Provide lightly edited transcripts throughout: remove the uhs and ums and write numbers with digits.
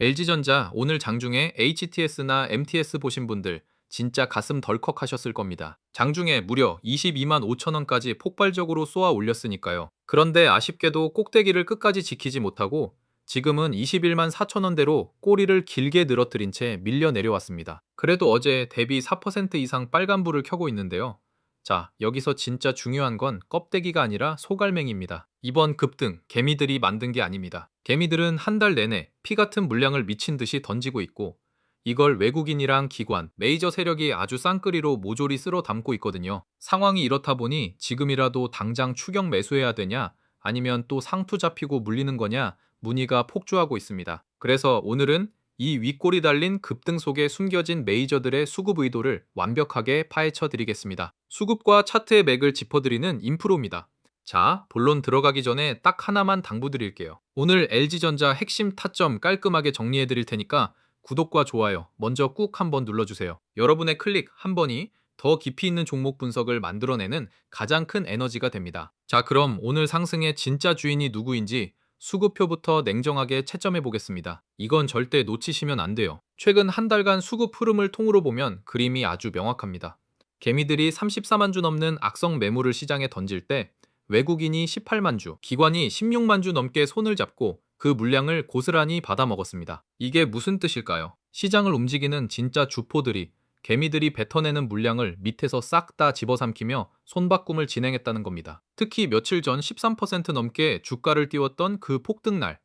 LG전자 오늘 장중에 HTS나 MTS 보신 분들 진짜 가슴 덜컥 하셨을 겁니다. 장중에 무려 22만 5천 원까지 폭발적으로 쏘아 올렸으니까요. 그런데 아쉽게도 꼭대기를 끝까지 지키지 못하고 지금은 21만 4천 원대로 꼬리를 길게 늘어뜨린 채 밀려 내려왔습니다. 그래도 어제 대비 4% 이상 빨간불을 켜고 있는데요. 자, 여기서 진짜 중요한 건 껍데기가 아니라 소갈맹입니다. 이번 급등, 개미들이 만든 게 아닙니다. 개미들은 한 달 내내 피 같은 물량을 미친 듯이 던지고 있고, 이걸 외국인이랑 기관, 메이저 세력이 아주 쌍끌이로 모조리 쓸어 담고 있거든요. 상황이 이렇다 보니 지금이라도 당장 추격 매수해야 되냐, 아니면 또 상투 잡히고 물리는 거냐, 문의가 폭주하고 있습니다. 그래서 오늘은 이 윗골이 달린 급등 속에 숨겨진 메이저들의 수급 의도를 완벽하게 파헤쳐 드리겠습니다. 수급과 차트의 맥을 짚어드리는 인프로입니다. 자, 본론 들어가기 전에 딱 하나만 당부드릴게요. 오늘 LG전자 핵심 타점 깔끔하게 정리해 드릴 테니까 구독과 좋아요 먼저 꾹 한번 눌러주세요. 여러분의 클릭 한 번이 더 깊이 있는 종목 분석을 만들어내는 가장 큰 에너지가 됩니다. 자, 그럼 오늘 상승의 진짜 주인이 누구인지 수급표부터 냉정하게 채점해 보겠습니다. 이건 절대 놓치시면 안 돼요. 최근 한 달간 수급 흐름을 통으로 보면 그림이 아주 명확합니다. 개미들이 34만 주 넘는 악성 매물을 시장에 던질 때 외국인이 18만 주, 기관이 16만 주 넘게 손을 잡고 그 물량을 고스란히 받아먹었습니다. 이게 무슨 뜻일까요? 시장을 움직이는 진짜 주포들이 개미들이 뱉어내는 물량을 밑에서 싹 다 집어삼키며 손바꿈을 진행했다는 겁니다. 특히 며칠 전 13% 넘게 주가를 띄웠던 그 폭등날,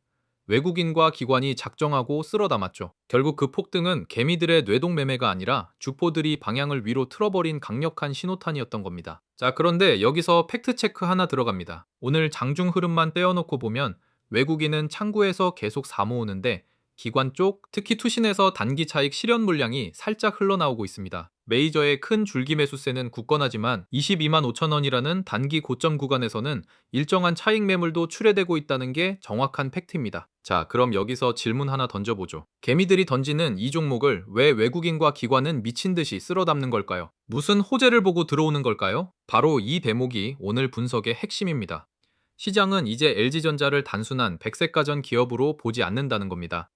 외국인과 기관이 작정하고 쓸어 담았죠. 결국 그 폭등은 개미들의 뇌동매매가 아니라 주포들이 방향을 위로 틀어버린 강력한 신호탄이었던 겁니다. 자, 그런데 여기서 팩트체크 하나 들어갑니다. 오늘 장중 흐름만 떼어놓고 보면 외국인은 창구에서 계속 사모으는데 기관 쪽, 특히 투신에서 단기 차익 실현 물량이 살짝 흘러나오고 있습니다. 메이저의 큰 줄기 매수세는 굳건하지만 22만 5천 원이라는 단기 고점 구간에서는 일정한 차익 매물도 출회되고 있다는 게 정확한 팩트입니다. 자, 그럼 여기서 질문 하나 던져보죠. 개미들이 던지는 이 종목을 왜 외국인과 기관은 미친 듯이 쓸어 담는 걸까요? 무슨 호재를 보고 들어오는 걸까요? 바로 이 대목이 오늘 분석의 핵심입니다. 시장은 이제 LG전자를 단순한 백색가전 기업으로 보지 않는다는 겁니다.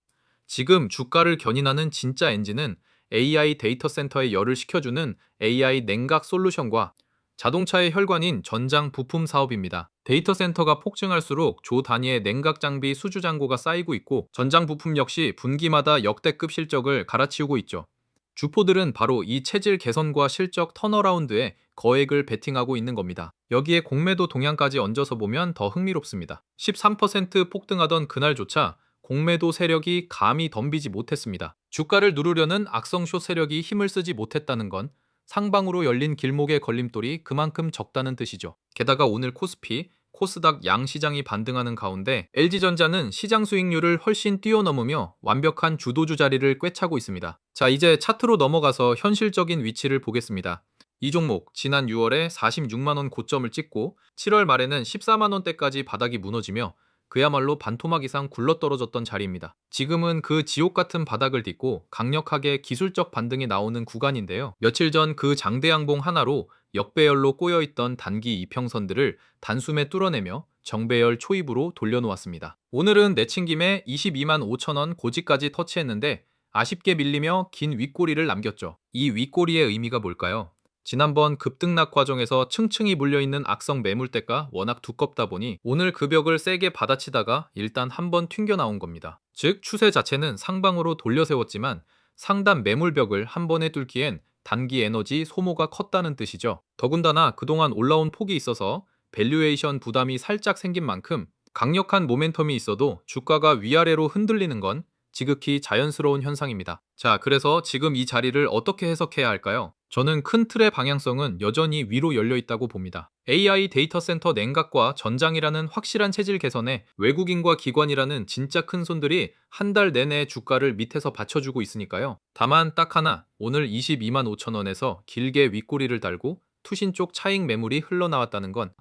지금 주가를 견인하는 진짜 엔진은 AI 데이터 센터에 열을 식혀주는 AI 냉각 솔루션과 자동차의 혈관인 전장 부품 사업입니다. 데이터 센터가 폭증할수록 조 단위의 냉각 장비 수주 잔고가 쌓이고 있고 전장 부품 역시 분기마다 역대급 실적을 갈아치우고 있죠. 주포들은 바로 이 체질 개선과 실적 턴어라운드에 거액을 베팅하고 있는 겁니다. 여기에 공매도 동향까지 얹어서 보면 더 흥미롭습니다. 13% 폭등하던 그날조차 공매도 세력이 감히 덤비지 못했습니다. 주가를 누르려는 악성쇼 세력이 힘을 쓰지 못했다는 건 상방으로 열린 길목의 걸림돌이 그만큼 적다는 뜻이죠. 게다가 오늘 코스피, 코스닥 양 시장이 반등하는 가운데 LG전자는 시장 수익률을 훨씬 뛰어넘으며 완벽한 주도주 자리를 꿰차고 있습니다. 자, 이제 차트로 넘어가서 현실적인 위치를 보겠습니다. 이 종목 지난 6월에 46만 원 고점을 찍고 7월 말에는 14만 원대까지 바닥이 무너지며 그야말로 반토막 이상 굴러떨어졌던 자리입니다. 지금은 그 지옥 같은 바닥을 딛고 강력하게 기술적 반등이 나오는 구간인데요. 며칠 전 그 장대양봉 하나로 역배열로 꼬여있던 단기 이평선들을 단숨에 뚫어내며 정배열 초입으로 돌려놓았습니다. 오늘은 내친김에 22만 5천 원 고지까지 터치했는데 아쉽게 밀리며 긴 윗꼬리를 남겼죠. 이 윗꼬리의 의미가 뭘까요? 지난번 급등락 과정에서 층층이 물려있는 악성 매물대가 워낙 두껍다 보니 오늘 그 벽을 세게 받아치다가 일단 한번 튕겨 나온 겁니다. 즉 추세 자체는 상방으로 돌려 세웠지만 상단 매물벽을 한 번에 뚫기엔 단기 에너지 소모가 컸다는 뜻이죠. 더군다나 그동안 올라온 폭이 있어서 밸류에이션 부담이 살짝 생긴 만큼 강력한 모멘텀이 있어도 주가가 위아래로 흔들리는 건 지극히 자연스러운 현상입니다. 자, 그래서 지금 이 자리를 어떻게 해석해야 할까요? 저는 큰 틀의 방향성은 여전히 위로 열려 있다고 봅니다. AI 데이터 센터 냉각과 전장이라는 확실한 체질 개선에 외국인과 기관이라는 진짜 큰 손들이 한 달 내내 주가를 밑에서 받쳐주고 있으니까요. 다만 딱 하나, 오늘 22만 5천 원에서 길게 윗꼬리를 달고 투신 쪽 차익 매물이 흘러나왔다는 건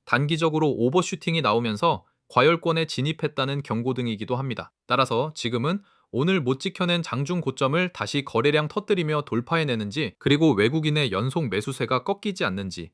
단기적으로 오버슈팅이 나오면서 과열권에 진입했다는 경고등이기도 합니다. 따라서 지금은 오늘 못 지켜낸 장중 고점을 다시 거래량 터뜨리며 돌파해내는지, 그리고 외국인의 연속 매수세가 꺾이지 않는지,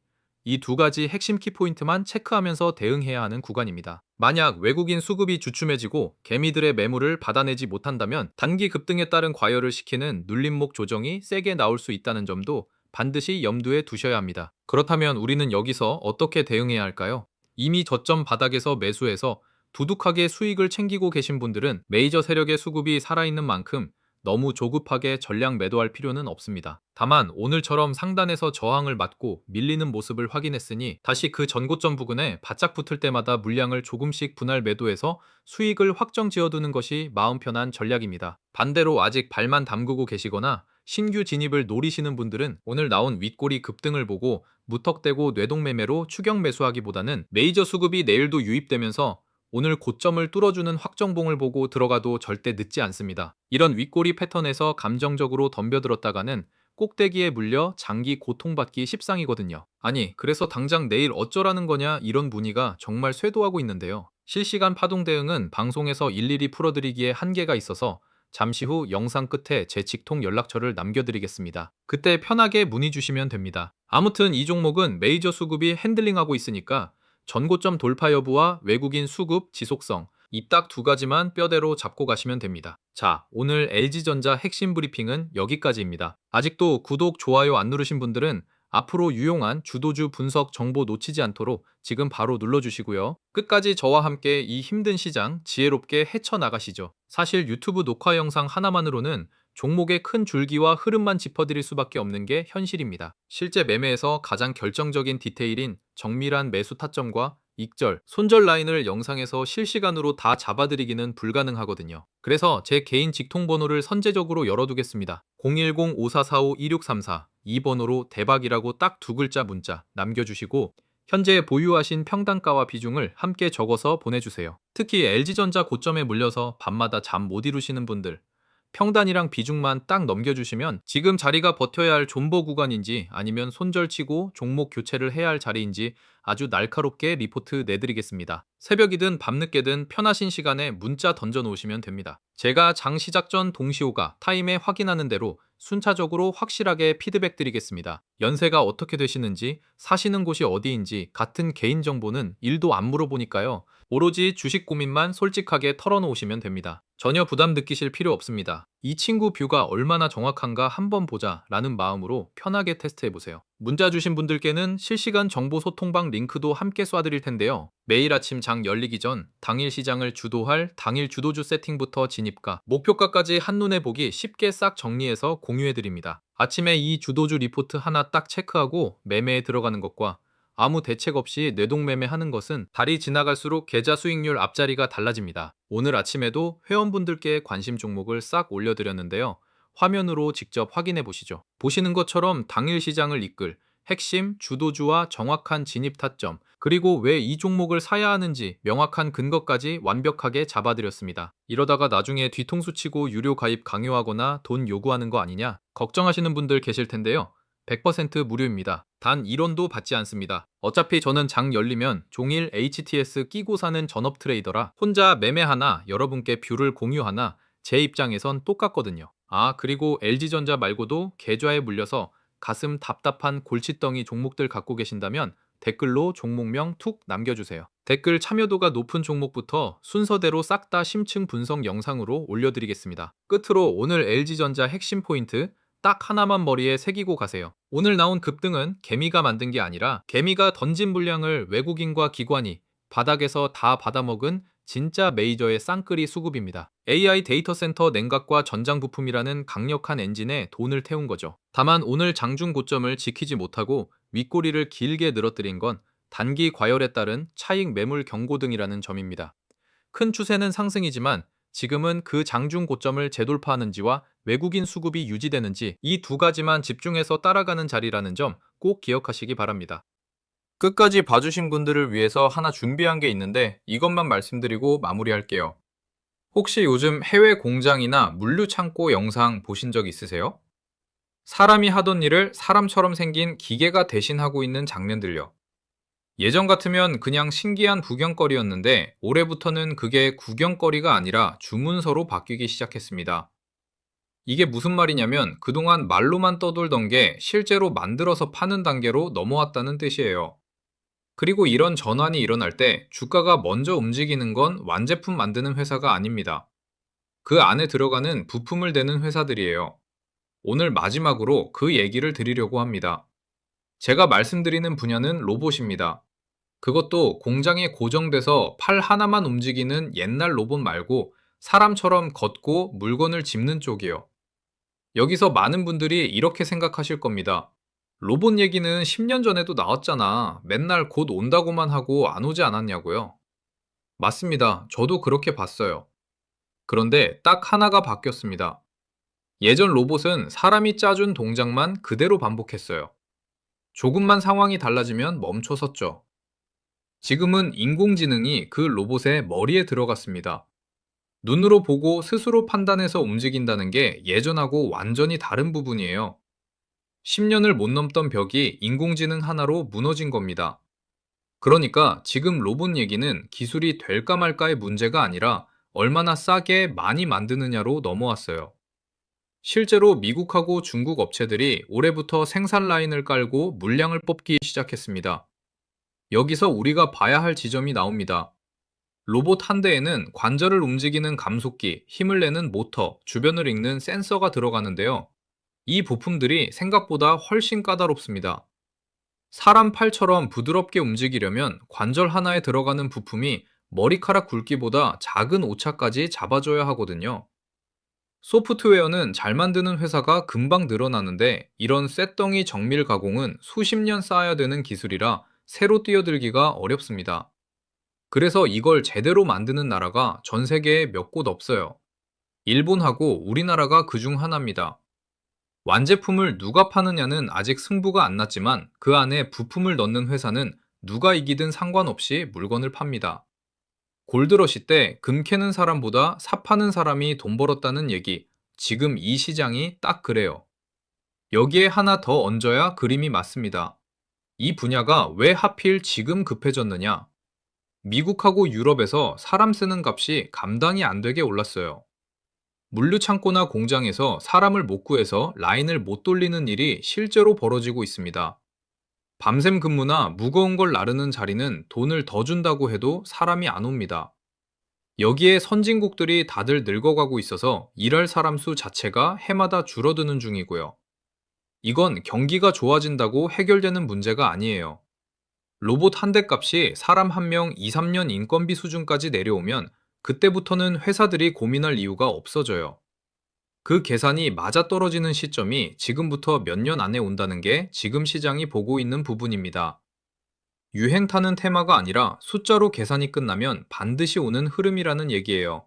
이 두 가지 핵심 키포인트만 체크하면서 대응해야 하는 구간입니다. 만약 외국인 수급이 주춤해지고 개미들의 매물을 받아내지 못한다면 단기 급등에 따른 과열을 시키는 눌림목 조정이 세게 나올 수 있다는 점도 반드시 염두에 두셔야 합니다. 그렇다면 우리는 여기서 어떻게 대응해야 할까요? 이미 저점 바닥에서 매수해서 두둑하게 수익을 챙기고 계신 분들은 메이저 세력의 수급이 살아있는 만큼 너무 조급하게 전량 매도할 필요는 없습니다. 다만 오늘처럼 상단에서 저항을 맞고 밀리는 모습을 확인했으니 다시 그 전고점 부근에 바짝 붙을 때마다 물량을 조금씩 분할 매도해서 수익을 확정 지어두는 것이 마음 편한 전략입니다. 반대로 아직 발만 담그고 계시거나 신규 진입을 노리시는 분들은 오늘 나온 윗꼬리 급등을 보고 무턱대고 뇌동매매로 추격 매수하기보다는 메이저 수급이 내일도 유입되면서 오늘 고점을 뚫어주는 확정봉을 보고 들어가도 절대 늦지 않습니다. 이런 윗꼬리 패턴에서 감정적으로 덤벼들었다가는 꼭대기에 물려 장기 고통받기 십상이거든요. 아니, 그래서 당장 내일 어쩌라는 거냐 이런 문의가 정말 쇄도하고 있는데요. 실시간 파동 대응은 방송에서 일일이 풀어드리기에 한계가 있어서 잠시 후 영상 끝에 제 직통 연락처를 남겨드리겠습니다. 그때 편하게 문의 주시면 됩니다. 아무튼 이 종목은 메이저 수급이 핸들링하고 있으니까 전고점 돌파 여부와 외국인 수급 지속성, 이 딱 두 가지만 뼈대로 잡고 가시면 됩니다. 자, 오늘 LG전자 핵심 브리핑은 여기까지입니다. 아직도 구독, 좋아요 안 누르신 분들은 앞으로 유용한 주도주 분석 정보 놓치지 않도록 지금 바로 눌러주시고요. 끝까지 저와 함께 이 힘든 시장 지혜롭게 헤쳐나가시죠. 사실 유튜브 녹화 영상 하나만으로는 종목의 큰 줄기와 흐름만 짚어드릴 수밖에 없는 게 현실입니다. 실제 매매에서 가장 결정적인 디테일인 정밀한 매수 타점과 익절, 손절 라인을 영상에서 실시간으로 다 잡아드리기는 불가능하거든요. 그래서 제 개인 직통번호를 선제적으로 열어두겠습니다. 010-5445-2634 이 번호로 대박이라고 딱 두 글자 문자 남겨주시고 현재 보유하신 평단가와 비중을 함께 적어서 보내주세요. 특히 LG전자 고점에 물려서 밤마다 잠 못 이루시는 분들, 평단이랑 비중만 딱 넘겨주시면 지금 자리가 버텨야 할 존버 구간인지 아니면 손절치고 종목 교체를 해야 할 자리인지 아주 날카롭게 리포트 내드리겠습니다. 새벽이든 밤늦게든 편하신 시간에 문자 던져 놓으시면 됩니다. 제가 장 시작 전 동시호가 타임에 확인하는 대로 순차적으로 확실하게 피드백 드리겠습니다. 연세가 어떻게 되시는지, 사시는 곳이 어디인지 같은 개인정보는 1도 안 물어보니까요. 오로지 주식 고민만 솔직하게 털어놓으시면 됩니다. 전혀 부담 느끼실 필요 없습니다. 이 친구 뷰가 얼마나 정확한가 한번 보자 라는 마음으로 편하게 테스트해보세요. 문자 주신 분들께는 실시간 정보 소통방 링크도 함께 쏴드릴 텐데요. 매일 아침 장 열리기 전 당일 시장을 주도할 당일 주도주 세팅부터 진입가, 목표가까지 한눈에 보기 쉽게 싹 정리해서 공유해드립니다. 아침에 이 주도주 리포트 하나 딱 체크하고 매매에 들어가는 것과 아무 대책 없이 뇌동매매하는 것은 달이 지나갈수록 계좌 수익률 앞자리가 달라집니다. 오늘 아침에도 회원분들께 관심 종목을 싹 올려드렸는데요. 화면으로 직접 확인해 보시죠. 보시는 것처럼 당일 시장을 이끌 핵심 주도주와 정확한 진입 타점, 그리고 왜 이 종목을 사야 하는지 명확한 근거까지 완벽하게 잡아드렸습니다. 이러다가 나중에 뒤통수 치고 유료 가입 강요하거나 돈 요구하는 거 아니냐 걱정하시는 분들 계실 텐데요. 100% 무료입니다. 단 1원도 받지 않습니다. 어차피 저는 장 열리면 종일 HTS 끼고 사는 전업 트레이더라 혼자 매매하나 여러분께 뷰를 공유하나 제 입장에선 똑같거든요. 아, 그리고 LG전자 말고도 계좌에 물려서 가슴 답답한 골칫덩이 종목들 갖고 계신다면 댓글로 종목명 툭 남겨주세요. 댓글 참여도가 높은 종목부터 순서대로 싹 다 심층 분석 영상으로 올려드리겠습니다. 끝으로 오늘 LG전자 핵심 포인트 딱 하나만 머리에 새기고 가세요. 오늘 나온 급등은 개미가 만든 게 아니라 개미가 던진 물량을 외국인과 기관이 바닥에서 다 받아먹은 진짜 메이저의 쌍끌이 수급입니다. AI 데이터 센터 냉각과 전장 부품이라는 강력한 엔진에 돈을 태운 거죠. 다만 오늘 장중 고점을 지키지 못하고 윗꼬리를 길게 늘어뜨린 건 단기 과열에 따른 차익 매물 경고 등이라는 점입니다. 큰 추세는 상승이지만 지금은 그 장중 고점을 재돌파하는지와 외국인 수급이 유지되는지 이 두 가지만 집중해서 따라가는 자리라는 점 꼭 기억하시기 바랍니다. 끝까지 봐주신 분들을 위해서 하나 준비한 게 있는데 이것만 말씀드리고 마무리할게요. 혹시 요즘 해외 공장이나 물류 창고 영상 보신 적 있으세요? 사람이 하던 일을 사람처럼 생긴 기계가 대신하고 있는 장면들요. 예전 같으면 그냥 신기한 구경거리였는데 올해부터는 그게 구경거리가 아니라 주문서로 바뀌기 시작했습니다. 이게 무슨 말이냐면 그동안 말로만 떠돌던 게 실제로 만들어서 파는 단계로 넘어왔다는 뜻이에요. 그리고 이런 전환이 일어날 때 주가가 먼저 움직이는 건 완제품 만드는 회사가 아닙니다. 그 안에 들어가는 부품을 대는 회사들이에요. 오늘 마지막으로 그 얘기를 드리려고 합니다. 제가 말씀드리는 분야는 로봇입니다. 그것도 공장에 고정돼서 팔 하나만 움직이는 옛날 로봇 말고 사람처럼 걷고 물건을 짚는 쪽이요. 여기서 많은 분들이 이렇게 생각하실 겁니다. 로봇 얘기는 10년 전에도 나왔잖아. 맨날 곧 온다고만 하고 안 오지 않았냐고요. 맞습니다. 저도 그렇게 봤어요. 그런데 딱 하나가 바뀌었습니다. 예전 로봇은 사람이 짜준 동작만 그대로 반복했어요. 조금만 상황이 달라지면 멈춰섰죠. 지금은 인공지능이 그 로봇의 머리에 들어갔습니다. 눈으로 보고 스스로 판단해서 움직인다는 게 예전하고 완전히 다른 부분이에요. 10년을 못 넘던 벽이 인공지능 하나로 무너진 겁니다. 그러니까 지금 로봇 얘기는 기술이 될까 말까의 문제가 아니라 얼마나 싸게 많이 만드느냐로 넘어왔어요. 실제로 미국하고 중국 업체들이 올해부터 생산 라인을 깔고 물량을 뽑기 시작했습니다. 여기서 우리가 봐야 할 지점이 나옵니다. 로봇 한 대에는 관절을 움직이는 감속기, 힘을 내는 모터, 주변을 읽는 센서가 들어가는데요. 이 부품들이 생각보다 훨씬 까다롭습니다. 사람 팔처럼 부드럽게 움직이려면 관절 하나에 들어가는 부품이 머리카락 굵기보다 작은 오차까지 잡아줘야 하거든요. 소프트웨어는 잘 만드는 회사가 금방 늘어나는데 이런 쇳덩이 정밀 가공은 수십 년 쌓아야 되는 기술이라 새로 뛰어들기가 어렵습니다. 그래서 이걸 제대로 만드는 나라가 전 세계에 몇 곳 없어요. 일본하고 우리나라가 그 중 하나입니다. 완제품을 누가 파느냐는 아직 승부가 안 났지만 그 안에 부품을 넣는 회사는 누가 이기든 상관없이 물건을 팝니다. 골드러시 때 금 캐는 사람보다 사 파는 사람이 돈 벌었다는 얘기, 지금 이 시장이 딱 그래요. 여기에 하나 더 얹어야 그림이 맞습니다. 이 분야가 왜 하필 지금 급해졌느냐? 미국하고 유럽에서 사람 쓰는 값이 감당이 안 되게 올랐어요. 물류창고나 공장에서 사람을 못 구해서 라인을 못 돌리는 일이 실제로 벌어지고 있습니다. 밤샘 근무나 무거운 걸 나르는 자리는 돈을 더 준다고 해도 사람이 안 옵니다. 여기에 선진국들이 다들 늙어가고 있어서 일할 사람 수 자체가 해마다 줄어드는 중이고요. 이건 경기가 좋아진다고 해결되는 문제가 아니에요. 로봇 한 대 값이 사람 한 명 2, 3년 인건비 수준까지 내려오면 그때부터는 회사들이 고민할 이유가 없어져요. 그 계산이 맞아떨어지는 시점이 지금부터 몇 년 안에 온다는 게 지금 시장이 보고 있는 부분입니다. 유행 타는 테마가 아니라 숫자로 계산이 끝나면 반드시 오는 흐름이라는 얘기예요.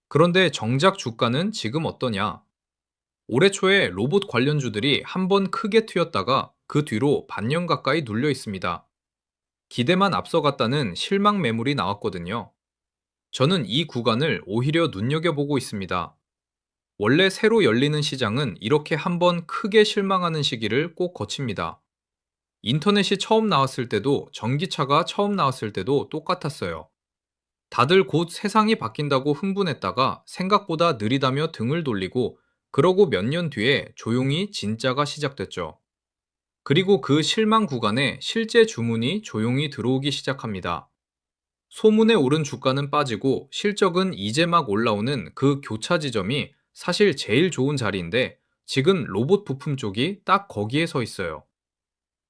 그런데 정작 주가는 지금 어떠냐? 올해 초에 로봇 관련주들이 한번 크게 튀었다가 그 뒤로 반년 가까이 눌려 있습니다. 기대만 앞서갔다는 실망 매물이 나왔거든요. 저는 이 구간을 오히려 눈여겨보고 있습니다. 원래 새로 열리는 시장은 이렇게 한번 크게 실망하는 시기를 꼭 거칩니다. 인터넷이 처음 나왔을 때도 전기차가 처음 나왔을 때도 똑같았어요. 다들 곧 세상이 바뀐다고 흥분했다가 생각보다 느리다며 등을 돌리고 그러고 몇 년 뒤에 조용히 진짜가 시작됐죠. 그리고 그 실망 구간에 실제 주문이 조용히 들어오기 시작합니다. 소문에 오른 주가는 빠지고 실적은 이제 막 올라오는 그 교차 지점이 사실 제일 좋은 자리인데 지금 로봇 부품 쪽이 딱 거기에 서 있어요.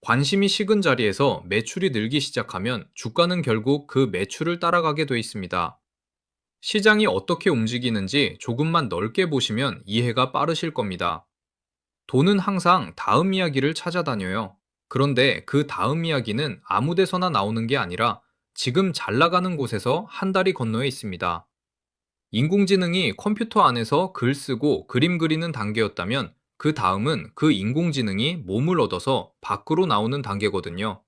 관심이 식은 자리에서 매출이 늘기 시작하면 주가는 결국 그 매출을 따라가게 돼 있습니다. 시장이 어떻게 움직이는지 조금만 넓게 보시면 이해가 빠르실 겁니다. 돈은 항상 다음 이야기를 찾아다녀요. 그런데 그 다음 이야기는 아무 데서나 나오는 게 아니라 지금 잘 나가는 곳에서 한 다리 건너에 있습니다. 인공지능이 컴퓨터 안에서 글 쓰고 그림 그리는 단계였다면 그 다음은 그 인공지능이 몸을 얻어서 밖으로 나오는 단계거든요.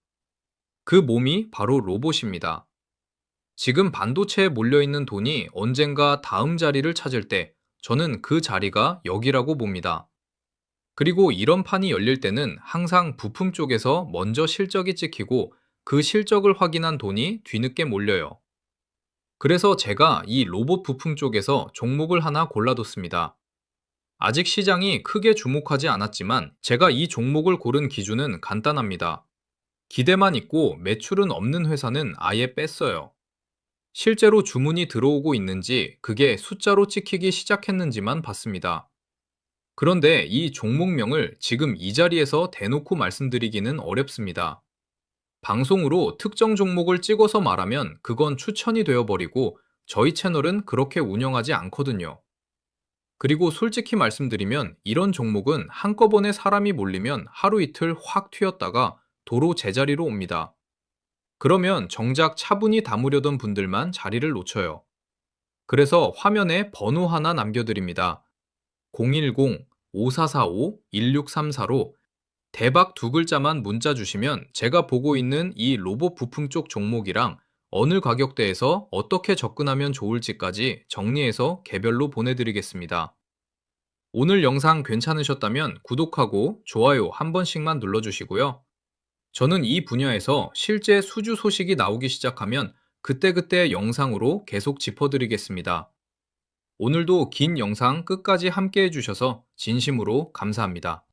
그 몸이 바로 로봇입니다. 지금 반도체에 몰려있는 돈이 언젠가 다음 자리를 찾을 때 저는 그 자리가 여기라고 봅니다. 그리고 이런 판이 열릴 때는 항상 부품 쪽에서 먼저 실적이 찍히고 그 실적을 확인한 돈이 뒤늦게 몰려요. 그래서 제가 이 로봇 부품 쪽에서 종목을 하나 골라뒀습니다. 아직 시장이 크게 주목하지 않았지만 제가 이 종목을 고른 기준은 간단합니다. 기대만 있고 매출은 없는 회사는 아예 뺐어요. 실제로 주문이 들어오고 있는지, 그게 숫자로 찍히기 시작했는지만 봤습니다. 그런데 이 종목명을 지금 이 자리에서 대놓고 말씀드리기는 어렵습니다. 방송으로 특정 종목을 찍어서 말하면 그건 추천이 되어버리고 저희 채널은 그렇게 운영하지 않거든요. 그리고 솔직히 말씀드리면 이런 종목은 한꺼번에 사람이 몰리면 하루 이틀 확 튀었다가 도로 제자리로 옵니다. 그러면 정작 차분히 담으려던 분들만 자리를 놓쳐요. 그래서 화면에 번호 하나 남겨드립니다. 010-5445-1634로 대박 두 글자만 문자 주시면 제가 보고 있는 이 로봇 부품 쪽 종목이랑 어느 가격대에서 어떻게 접근하면 좋을지까지 정리해서 개별로 보내드리겠습니다. 오늘 영상 괜찮으셨다면 구독하고 좋아요 한 번씩만 눌러주시고요. 저는 이 분야에서 실제 수주 소식이 나오기 시작하면 그때그때 영상으로 계속 짚어드리겠습니다. 오늘도 긴 영상 끝까지 함께 해주셔서 진심으로 감사합니다.